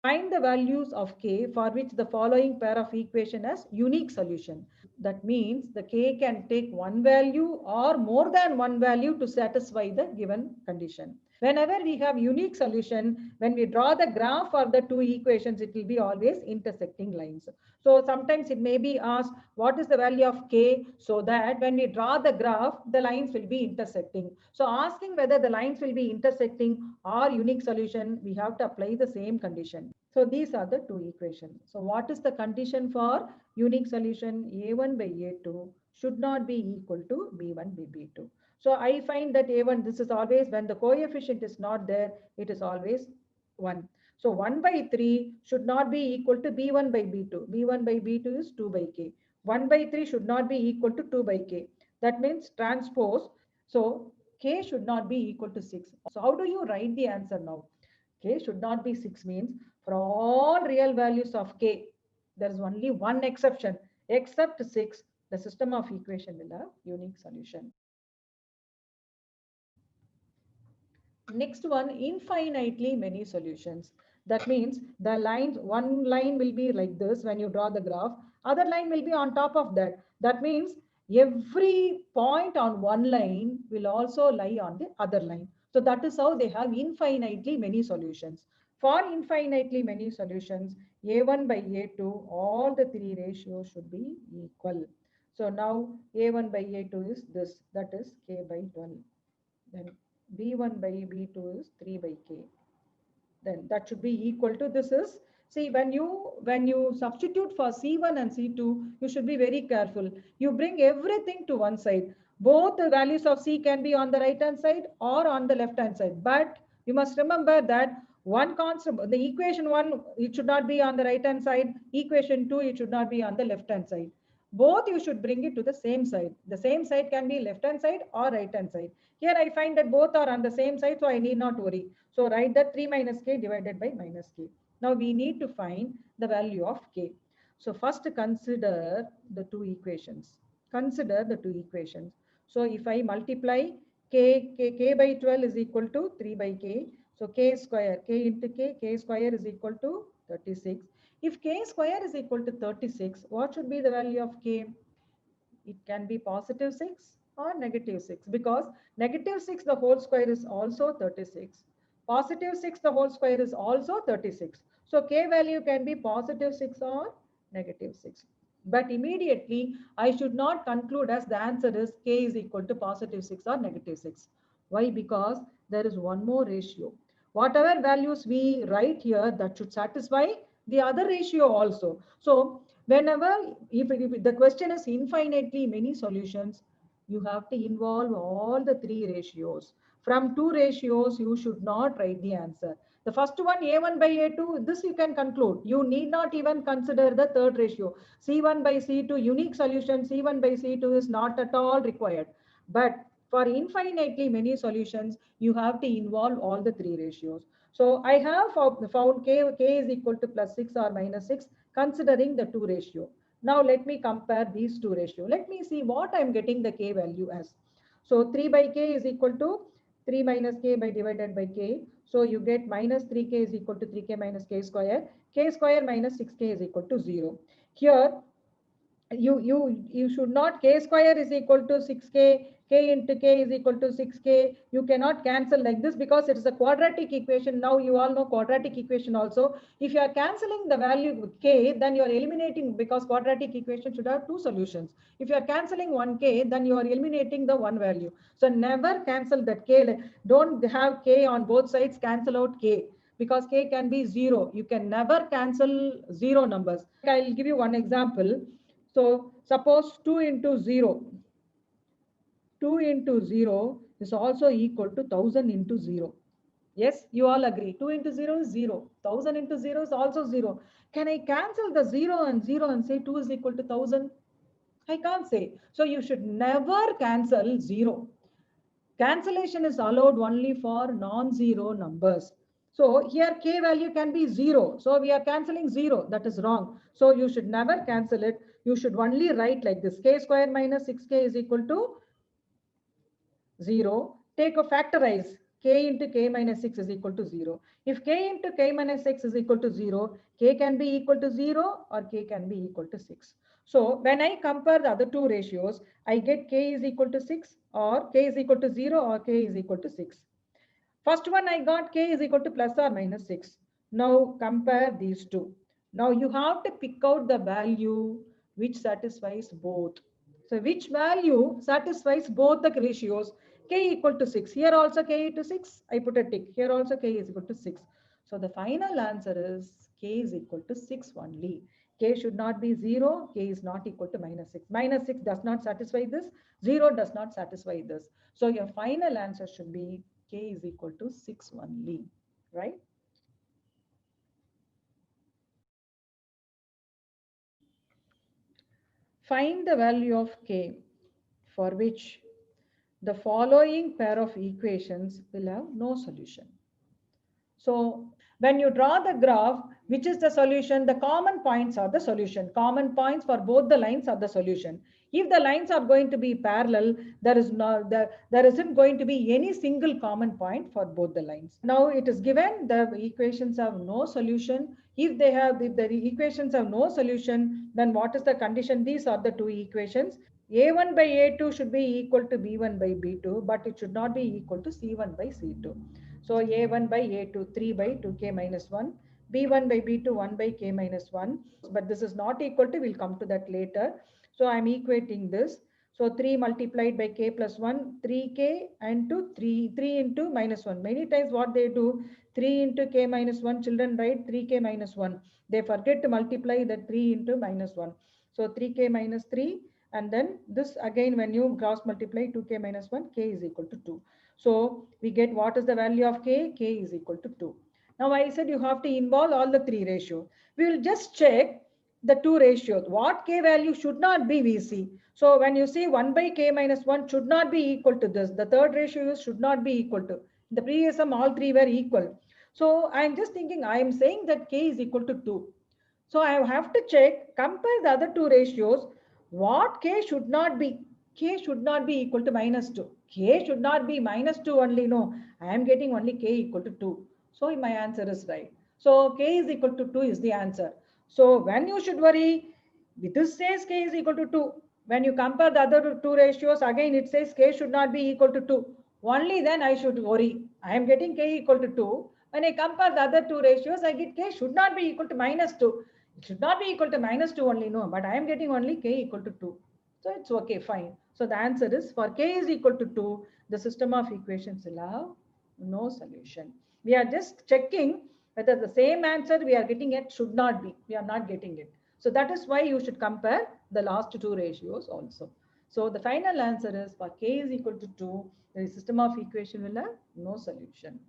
Find the values of k for which the following pair of equation has unique solution. That means the k can take one value or more than one value to satisfy the given condition. Whenever we have unique solution, when we draw the graph of the two equations, it will be always intersecting lines. So sometimes it may be asked, what is the value of k? So that when we draw the graph, the lines will be intersecting. So asking whether the lines will be intersecting or unique solution, we have to apply the same condition. So these are the two equations. So what is the condition for unique solution? A1 by A2 should not be equal to B1 by B2. So I find that A1, this is always when the coefficient is not there, it is always 1. So 1 by 3 should not be equal to B1 by B2. B1 by B2 is 2 by K. 1 by 3 should not be equal to 2 by K. That means transpose. So K should not be equal to 6. So how do you write the answer now? K should not be 6 means for all real values of K, there is only one exception. Except 6, the system of equation will have unique solution. Next one, infinitely many solutions. That means the lines, one line will be like this when you draw the graph, other line will be on top of that. That means every point on one line will also lie on the other line. So that is how they have infinitely many solutions. For infinitely many solutions, A1 by A2, all the three ratios should be equal. So now A1 by A2 is this, that is K by 12. Then B1 by B2 is 3 by K. Then that should be equal to this is, see, when you substitute for C1 and C2, you should be very careful. You bring everything to one side. Both the values of C can be on the right hand side or on the left hand side. But you must remember that one constant, the equation 1, it should not be on the right hand side. Equation 2, it should not be on the left hand side. Both you should bring it to the same side. The same side can be left hand side or right hand side. Here I find that both are on the same side, so I need not worry. So write that 3 minus k divided by minus k. Now we need to find the value of k. So first consider the two equations. Consider the two equations. So if I multiply k by 12 is equal to 3 by k. So k square, k into k square is equal to 36. If k square is equal to 36, what should be the value of k? It can be positive 6 or negative 6, because negative 6 the whole square is also 36. Positive 6 the whole square is also 36. So k value can be positive 6 or negative 6. But immediately I should not conclude as the answer is k is equal to positive 6 or negative 6. Why? Because there is one more ratio. Whatever values we write here, that should satisfy the other ratio also. So whenever, if the question is infinitely many solutions, you have to involve all the three ratios. From two ratios, you should not write the answer. The first one, A1 by A2, this you can conclude. You need not even consider the third ratio. C1 by C2, unique solution, C1 by C2 is not at all required. But for infinitely many solutions, you have to involve all the three ratios. So I have found k is equal to plus 6 or minus 6, considering the two ratio. Now let me compare these two ratio. Let me see what I'm getting the k value as. So 3 by k is equal to 3 minus k by divided by k. So you get minus 3k is equal to 3k minus k square minus 6k is equal to 0. Here you should not, k square is equal to 6k, k into k is equal to 6k. You cannot cancel like this because it is a quadratic equation. Now you all know quadratic equation also. If you are cancelling the value k, then you are eliminating, because quadratic equation should have two solutions. If you are cancelling 1k, then you are eliminating the one value. So never cancel that k. Don't have k on both sides, cancel out k, because k can be 0. You can never cancel 0 numbers. I'll give you one example. So suppose 2 into 0, 2 into 0 is also equal to 1000 into 0. Yes, you all agree. 2 into 0 is 0. 1000 into 0 is also 0. Can I cancel the 0 and 0 and say 2 is equal to 1000? I can't say. So you should never cancel 0. Cancellation is allowed only for non-zero numbers. So here k value can be 0. So we are cancelling 0. That is wrong. So you should never cancel it. You should only write like this. K square minus 6k is equal to 0. Take a factorize. k into k minus 6 is equal to 0. If k into k minus 6 is equal to 0, k can be equal to 0 or k can be equal to 6. So when I compare the other two ratios, I get k is equal to 6 or k is equal to 0 or k is equal to 6. First one I got k is equal to plus or minus 6. Now compare these two. Now you have to pick out the value which satisfies both. So which value satisfies both the ratios? K equal to 6. Here also k equal to 6. I put a tick. Here also k is equal to 6. So the final answer is k is equal to 6 only. K should not be 0. K is not equal to minus 6. Minus 6 does not satisfy this. 0 does not satisfy this. So your final answer should be k is equal to 6 only, right? Find the value of k for which the following pair of equations will have no solution. So when you draw the graph, which is the solution? The common points are the solution. Common points for both the lines are the solution. If the lines are going to be parallel, there isn't going to be any single common point for both the lines. Now it is given the equations have no solution. If the equations have no solution, then what is the condition? These are the two equations. A1 by A2 should be equal to B1 by B2, but it should not be equal to C1 by C2. So A1 by A2, 3 by 2k minus 1. B1 by B2, 1 by k minus 1. But this is not equal to, we'll come to that later. So I'm equating this. So 3 multiplied by k plus 1, 3k and 3 into minus 1. Many times what they do, 3 into k minus 1, children write 3k minus 1. They forget to multiply the 3 into minus 1. So 3k minus 3, and then this again when you cross multiply 2k minus 1, k is equal to 2. So we get what is the value of k? K is equal to 2. Now I said you have to involve all the three ratios. We will just check the two ratios. What k value should not be we see. So when you see 1 by k minus 1 should not be equal to this. The third ratio should not be equal to. In the previous sum all three were equal. So I am just thinking I am saying that k is equal to 2. So I have to check, compare the other two ratios. What k should not be? K should not be equal to minus 2. K should not be minus 2 only. No, I am getting only k equal to 2. So my answer is right. So k is equal to 2 is the answer. So when you should worry, this says k is equal to 2. When you compare the other two ratios, again it says k should not be equal to 2. Only then I should worry. I am getting k equal to 2. When I compare the other two ratios, I get k should not be equal to minus 2. It should not be equal to minus 2 only, no, but I am getting only k equal to 2. So it's okay, fine. So the answer is for k is equal to 2, the system of equations will have no solution. We are just checking whether the same answer we are getting it should not be. We are not getting it. So that is why you should compare the last two ratios also. So the final answer is for k is equal to 2, the system of equation will have no solution.